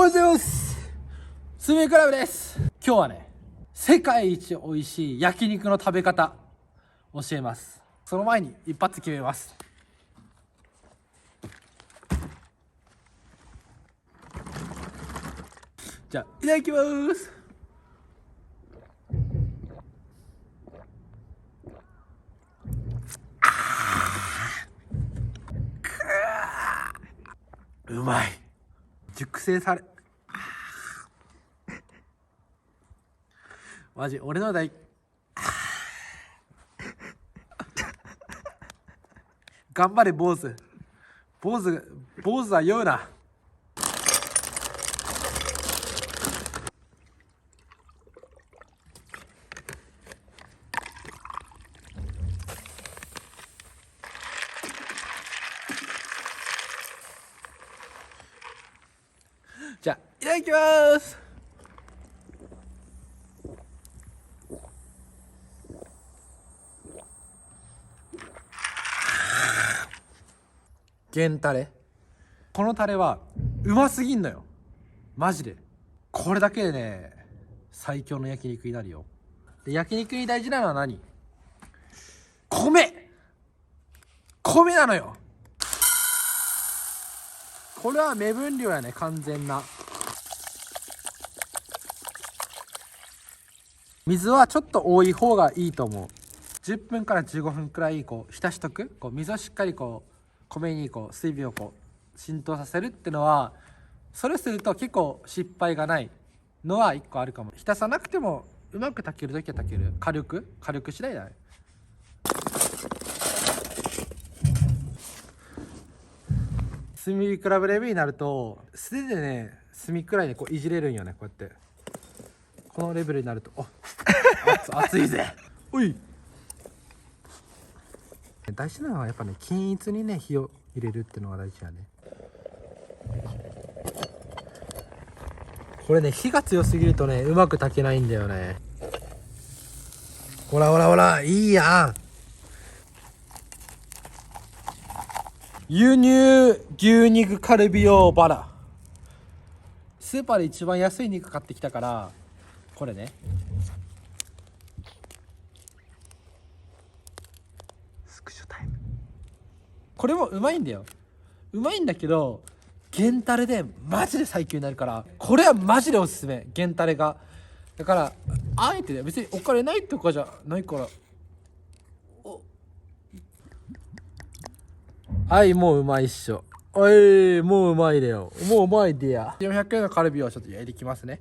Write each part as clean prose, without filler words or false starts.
はようございます。すみクラブです。今日はね、世界一美味しい焼肉の食べ方教えます。その前に一発決めます。じゃあいただきます。うまい。熟成されマジ俺の大頑張れ坊主は酔うな。じゃあいただきます。原タレ、このタレはうますぎんのよマジで。これだけでね最強の焼肉になるよ。で焼肉に大事なのは何？米なのよ。これは目分量やね、完全な。水はちょっと多い方がいいと思う。10分から15分くらい浸しとく。水をしっかり米に水分を浸透させるってのは、それすると結構失敗がないのは1個あるかも。浸さなくてもうまく炊ける時は炊ける。軽く次第だね。炭比べレベルになると素手でね炭くらいでいじれるんよね。こうやってこのレベルになると熱いぜ。おい、大事なのはやっぱね、均一にね火を入れるっていうのが大事やね。これね、火が強すぎるとねうまく炊けないんだよね。ほらいいやん。輸入牛肉カルビ用バラ。スーパーで一番安い肉買ってきたから、これね、スクショタイム。これもうまいんだよ。うまいんだけど原タレでマジで最強になるから、これはマジでおすすめ。原タレがだから、あえてね、別にお金ないとかじゃないから。はい、もううまいっしょ。おい、もううまいだよ。もううまいでや。400円のカルビをちょっと焼いていきますね。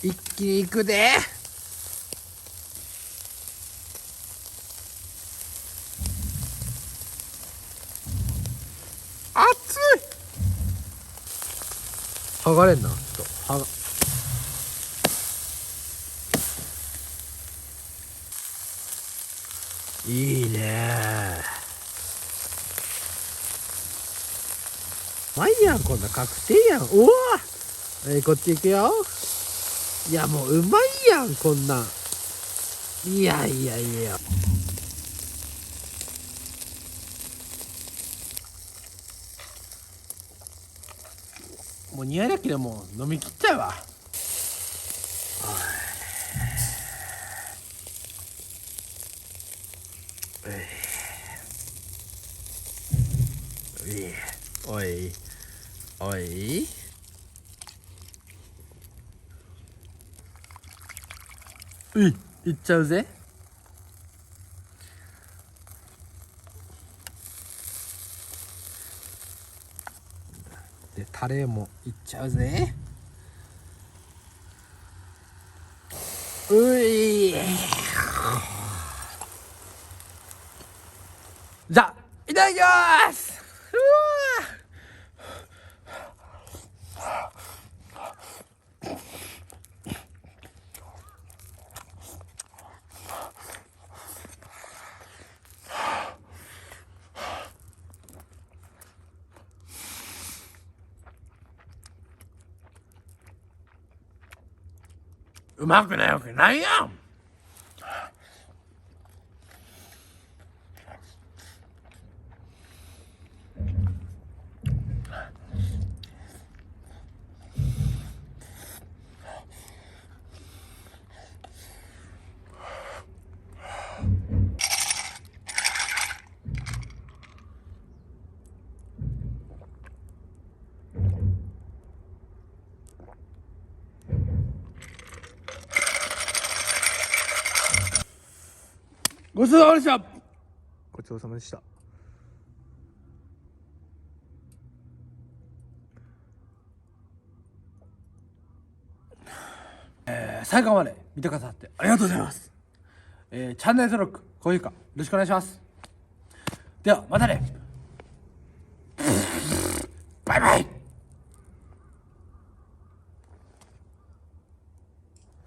一気にいくで。熱い。剥がれんな。ちょっと剥が。いいね。まいやん、こんな確定やん。おお、こっち行くよ。いやもううまいやん、こんなん。いや。もう苦いだけでもう飲み切っちゃうわ。おいおい、いっちゃうぜ。でタレもいっちゃうぜ。じゃあいただきます。うまくないわけないやん。ごちそうさまでした。ごちそうさまでした。最後まで見てくださってありがとうございます。チャンネル登録、高評価よろしくお願いします。ではまたね。バイバイ。